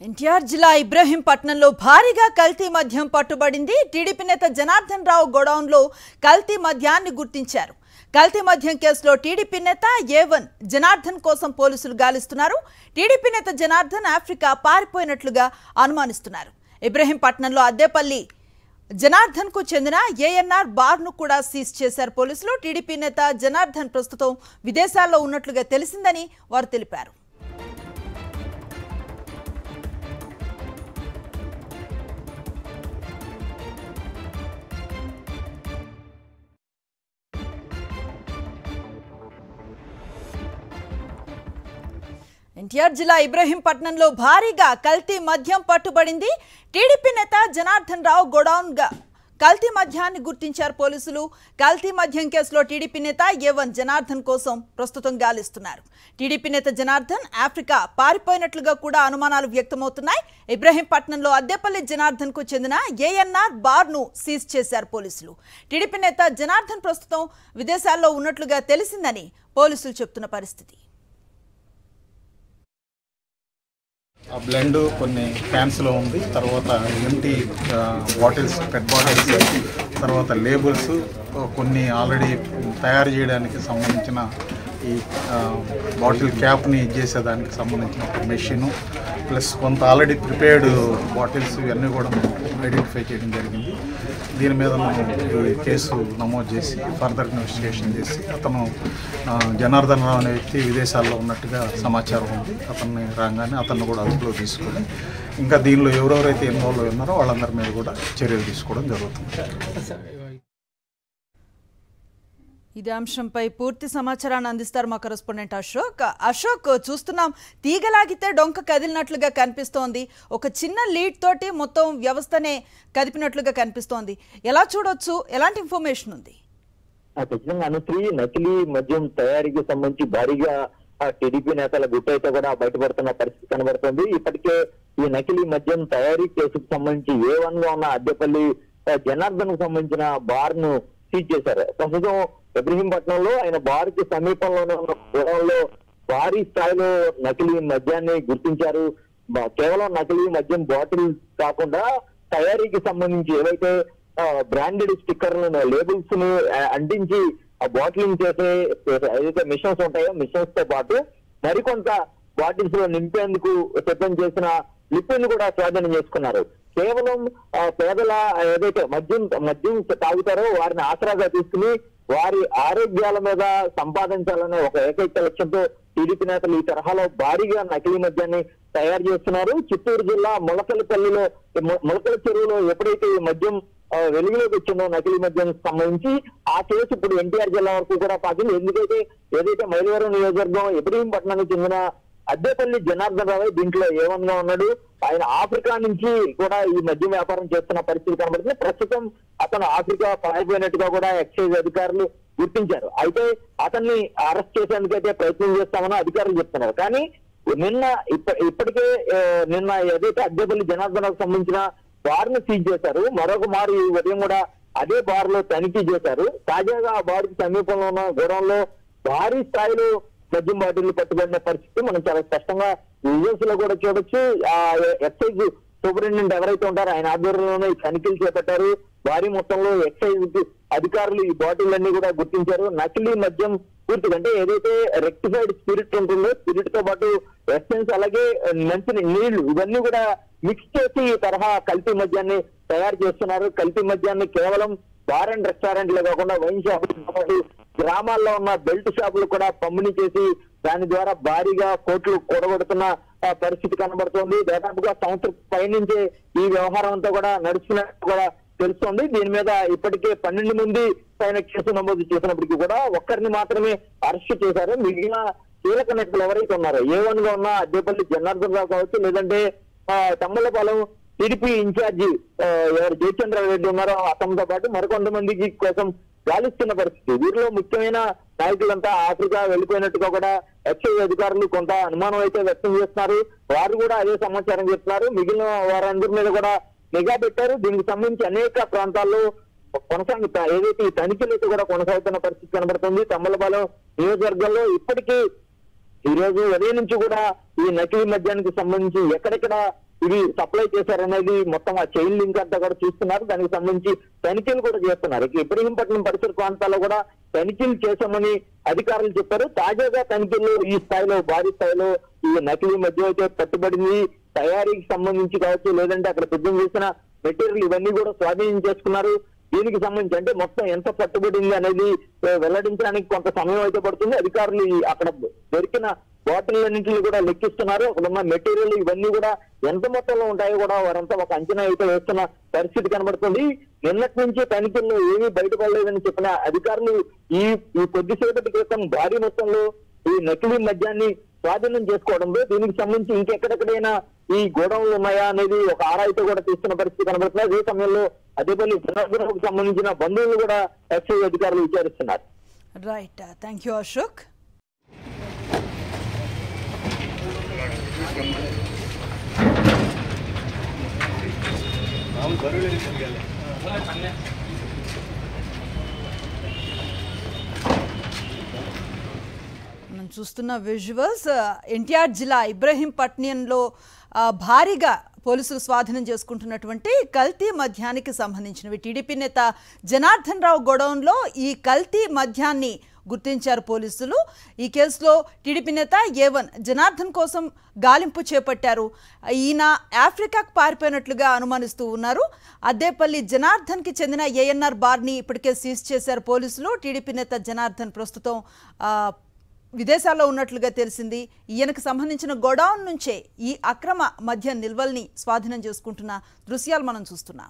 ఎన్టీఆర్ జిల్లా ఇబ్రహీంపట్నంలో భారీగా కల్తీ మద్యం పట్టుబడింది. టీడీపీ నేత జనార్దన్ రావు గోడౌన్లో కల్తీ మద్యాన్ని గుర్తించారు. కల్తీ మద్యం కేసులో టీడీపీ నేత A1 జనార్దన్ కోసం పోలీసులు గాలిస్తున్నారు. టీడీపీ నేత జనార్దన్ ఆఫ్రికా పారిపోయినట్లుగా అనుమానిస్తున్నారు. ఇబ్రహీంపట్నంలో అద్దేపల్లి జనార్దన్ కు చెందిన ANR బార్ ను కూడా సీజ్ చేశారు పోలీసులు. టీడీపీ నేత జనార్దన్ ప్రస్తుతం విదేశాల్లో ఉన్నట్లుగా తెలిసిందని వారు తెలిపారు. ఎన్టీఆర్ జిల్లా ఇబ్రహీంపట్నంలో భారీగా కల్తీ మద్యం పట్టుబడింది. టీడీపీ నేత జనార్దన్ రావు గోడౌన్గా కల్తీ మద్యాన్ని గుర్తించారు పోలీసులు. కల్తీ మద్యం కేసులో టీడీపీ నేత A1 జనార్దన్ కోసం ప్రస్తుతం గాలిస్తున్నారు. టీడీపీ నేత జనార్దన్ ఆఫ్రికా పారిపోయినట్లుగా కూడా అనుమానాలు వ్యక్తమవుతున్నాయి. ఇబ్రహీంపట్నంలో అద్దేపల్లి జనార్దన్ కు చెందిన ANR బార్ ను సీజ్ చేశారు పోలీసులు. టీడీపీ నేత జనార్దన్ ప్రస్తుతం విదేశాల్లో ఉన్నట్లుగా తెలిసిందని పోలీసులు చెప్తున్న పరిస్థితి. ఆ బ్లెండ్ కొన్ని క్యాన్స్లో ఉంది. తర్వాత ఎంటీ బాటిల్స్, పెట్ బాటిల్స్, తర్వాత లేబుల్స్, కొన్ని ఆల్రెడీ తయారు చేయడానికి సంబంధించిన ఈ బాటిల్ క్యాప్ని చేసేదానికి సంబంధించిన ఒక మెషిను, ప్లస్ కొంత ఆల్రెడీ ప్రిపేర్డ్ బాటిల్స్, ఇవన్నీ కూడా ఐడెంటిఫై చేయడం జరిగింది. దీని మీద మనం ఈ కేసు నమోదు చేసి ఫర్దర్ ఇన్వెస్టిగేషన్ చేసి అతను జనార్దన్ రావు అనే వ్యక్తి విదేశాల్లో ఉన్నట్టుగా సమాచారం ఉంది. అతన్ని రాగానే అతన్ని కూడా అదుపులో తీసుకొని ఇంకా దీనిలో ఎవరెవరైతే ఇన్వాల్వ్ ఉన్నారో వాళ్ళందరి మీద కూడా చర్యలు తీసుకోవడం జరుగుతుంది. ఇదే అంశంపై పూర్తి సమాచారాన్ని అందిస్తారు మా కరెస్పాండెంట్ అశోక్. అశోక్, చూస్తున్నాం తీగలాగితే డొంక కదిలినట్లుగా కనిపిస్తోంది. ఒక చిన్న లీడ్ తోటి మొత్తం వ్యవస్థనే కదిపినట్లుగా కనిపిస్తోంది. ఎలా చూడొచ్చు? ఎలాంటి ఇన్ఫర్మేషన్ ఉంది? ఖచ్చితంగా అనుశ్రీ, నకిలీ మద్యం తయారీకి సంబంధించి భారీగా టీడీపీ నేతల గుట్టయితే కూడా బయటపడుతున్న పరిస్థితి కనబడుతుంది. ఇప్పటికే ఈ నకిలీ మద్యం తయారీ కేసుకు సంబంధించి A1 గా ఉన్న అద్దెపల్లి జనార్దన్ కు సంబంధించిన బార్ ను సీజ్ చేశారు. ప్రస్తుతం ఇబ్రహీంపట్నంలో ఆయన బార్ కి సమీపంలోనే ఉన్న గోడౌన్లో భారీ స్థాయిలో నకిలీ మద్యాన్ని గుర్తించారు. కేవలం నకిలీ మద్యం బాటిల్ కాకుండా తయారీకి సంబంధించి ఏవైతే బ్రాండెడ్ స్టిక్కర్లను, లేబుల్స్ ను అంటించి ఆ బాటిలింగ్ చేసే ఏదైతే మిషన్స్ ఉంటాయో మిషన్స్ తో పాటు మరికొంత బాటిల్స్ లో నింపేందుకు సిద్ధం చేసిన లిక్విడ్ కూడా స్వాధీనం చేసుకున్నారు. కేవలం పేదల ఏదైతే మద్యం తాగుతారో వారిని ఆసరాగా తీసుకుని వారి ఆరోగ్యాల మీద సంపాదించాలనే ఒక ఏకైక లక్ష్యంతో టీడీపీ నేతలు ఈ తరహాలో భారీగా నకిలీ మద్యాన్ని తయారు చేస్తున్నారు. చిత్తూరు జిల్లా ములకల చెరువులో ఎప్పుడైతే ఈ మద్యం వెలుగులోకి వచ్చిందో నకిలీ మద్యం సంబంధించి ఆ కేసు ఇప్పుడు ఎన్టీఆర్ జిల్లా వరకు కూడా పాకింది. ఎందుకైతే ఏదైతే మైలవరం నియోజకవర్గం ఇబ్రహీంపట్నానికి చెందిన అద్దేపల్లి జనార్దన్ రావు దీంట్లో A1 గా ఉన్నాడు. ఆయన ఆఫ్రికా నుంచి కూడా ఈ మద్యం వ్యాపారం చేస్తున్న పరిస్థితి కనబడుతుంది. ప్రస్తుతం అతను ఆఫ్రికా పారిపోయినట్టుగా కూడా ఎక్సైజ్ అధికారులు గుర్తించారు. అయితే అతన్ని అరెస్ట్ చేసేందుకైతే ప్రయత్నం చేస్తామని అధికారులు చెప్తున్నారు. కానీ ఇప్పటికే నిన్న ఏదైతే అద్దేపల్లి జనార్దన్ రావుకు సంబంధించిన బార్ ను సీజ్ చేశారు. మరొక మారు ఈ ఉదయం కూడా అదే బార్ లో తనిఖీ చేశారు. తాజాగా ఆ బార్ కి సమీపంలో ఉన్న గోడౌన్లో భారీ స్థాయిలో మద్యం బాటిల్లు పట్టుబడిన పరిస్థితి మనం చాలా స్పష్టంగా విజువల్స్ లో కూడా చూడొచ్చు. ఆ ఎక్సైజ్ సూపరింటెండెంట్ ఎవరైతే ఉంటారో ఆయన ఆధ్వర్యంలోనే ఈ తనిఖీలు చేపట్టారు. భారీ మొత్తంలో ఎక్సైజ్ అధికారులు ఈ బాటిల్ అన్ని కూడా గుర్తించారు. నకిలీ మద్యం పూర్తిగా అంటే ఏదైతే రెక్టిఫైడ్ స్పిరిట్ ఉంటుందో స్పిరిట్ తో పాటు ఎసెన్స్, అలాగే మంచి నీళ్లు, ఇవన్నీ కూడా మిక్స్ చేసి ఈ తరహా కల్తీ మద్యాన్ని తయారు చేస్తున్నారు. కల్తీ మద్యాన్ని కేవలం బార్ అండ్ రెస్టారెంట్లే కాకుండా వైన్ షాపులతో పాటు గ్రామాల్లో ఉన్న బెల్ట్ షాపులు కూడా పంపిణీ చేసి దాని ద్వారా భారీగా కోట్లు కూడగొడుతున్న పరిస్థితి కనబడుతోంది. దాదాపుగా సంవత్సరం పైనుంచే ఈ వ్యవహారం అంతా కూడా నడుస్తున్నట్టు కూడా తెలుస్తోంది. దీని మీద ఇప్పటికే 12 మంది పైన కేసు నమోదు చేసినప్పటికీ కూడా ఒక్కరిని మాత్రమే అరెస్ట్ చేశారు. మిగిలిన కీలక నేతలు ఎవరైతే ఉన్నారో A1 గా ఉన్న అద్దేపల్లి జనార్దన్ రావు కావచ్చు, లేదంటే తమ్మలపాలెం టీడీపీ ఇన్ఛార్జి ఎవరు జయచంద్ర రెడ్డి ఉన్నారో అతనితో పాటు మరికొంతమందికి కోసం గాలిస్తున్న పరిస్థితి. వీరిలో ముఖ్యమైన నాయకులంతా ఆఫ్రికా వెళ్లిపోయినట్టుగా కూడా ఎక్సైజ్ అధికారులు కొంత అనుమానం అయితే వ్యక్తం చేస్తున్నారు. వారు కూడా అదే సమాచారం చెప్తున్నారు. మిగిలిన వారందరి మీద కూడా నిఘా పెట్టారు. దీనికి సంబంధించి అనేక ప్రాంతాల్లో ఏదైతే ఈ తనిఖీలు కూడా కొనసాగుతున్న పరిస్థితి కనబడుతుంది. తమ్మలపాలెం నియోజకవర్గంలో ఇప్పటికీ ఈ రోజు ఉదయం నుంచి కూడా ఈ నకిలీ మద్యానికి సంబంధించి ఎక్కడెక్కడ ఇవి సప్లై చేశారనేది మొత్తం ఆ చైన్ లింక్ అంతా కూడా చూస్తున్నారు. దానికి సంబంధించి తనిఖీలు కూడా చేస్తున్నారు. ఇబ్రహీంపట్నం పరిసర ప్రాంతాల్లో కూడా తనిఖీలు చేశామని అధికారులు చెప్పారు. తాజాగా తనిఖీల్లో ఈ స్థాయిలో భారీ స్థాయిలో ఈ నకిలీ మద్యం అయితే పట్టుబడింది. తయారీకి సంబంధించి కావచ్చు, లేదంటే అక్కడ సిద్ధం చేసిన మెటీరియల్ ఇవన్నీ కూడా స్వాధీనం చేసుకున్నారు. దీనికి సంబంధించి అంటే మొత్తం ఎంత పట్టుబడింది అనేది వెల్లడించడానికి కొంత సమయం అయితే పడుతుంది. అధికారులు అక్కడ దొరికిన బాటిల్లన్నింటినీ కూడా లెక్కిస్తున్నారు. అక్కడ ఉన్న మెటీరియల్ ఇవన్నీ కూడా ఎంత మొత్తంలో ఉంటాయో కూడా వారంతా ఒక అంచనా అయితే వేస్తున్న పరిస్థితి కనబడుతుంది. నిన్నటి నుంచి తనిఖీల్లో ఏమీ బయటపడలేదని చెప్పిన అధికారులు ఈ కొద్దిసేపటి క్రితం భారీ మొత్తంలో ఈ నకిలీ మద్యాన్ని స్వాధీనం చేసుకోవడంతో దీనికి సంబంధించి ఇంకెక్కడెక్కడైనా ఈ గోడౌన్లు ఉన్నాయా అనేది ఒక ఆరాయితో కూడా తీస్తున్న పరిస్థితి కనబడుతుంది. అదే సమయంలో అదేపల్లి జనార్దన్కు సంబంధించిన బంధువులు కూడా ఎక్సైజ్ అధికారులు విచారిస్తున్నారు. Right, thank you Ashok. మనం చూస్తున్న విజువల్స్ ఎన్టీఆర్ జిల్లా ఇబ్రహీంపట్నంలో భారీగా పోలీసులు స్వాధీనం చేసుకుంటున్నటువంటి కల్తీ మద్యానికి సంబంధించినవి. టీడీపీ నేత జనార్దన్ రావు గోడౌన్లో ఈ కల్తీ మద్యాన్ని గుర్తించారు పోలీసులు. ఈ కేసులో టీడీపీ నేత A1 జనార్దన్ కోసం గాలింపు చేపట్టారు. ఈయన ఆఫ్రికాకు పారిపోయినట్లుగా అనుమానిస్తూ ఉన్నారు. అద్దేపల్లి జనార్దన్కి చెందిన ANR బార్ని ఇప్పటికే సీజ్ చేశారు పోలీసులు. టీడీపీ నేత జనార్దన్ ప్రస్తుతం విదేశాల్లో ఉన్నట్లుగా తెలిసింది. ఈయనకు సంబంధించిన గోడౌన్ నుంచే ఈ అక్రమ మద్యం నిల్వల్ని స్వాధీనం చేసుకుంటున్న దృశ్యాలు మనం చూస్తున్నాం.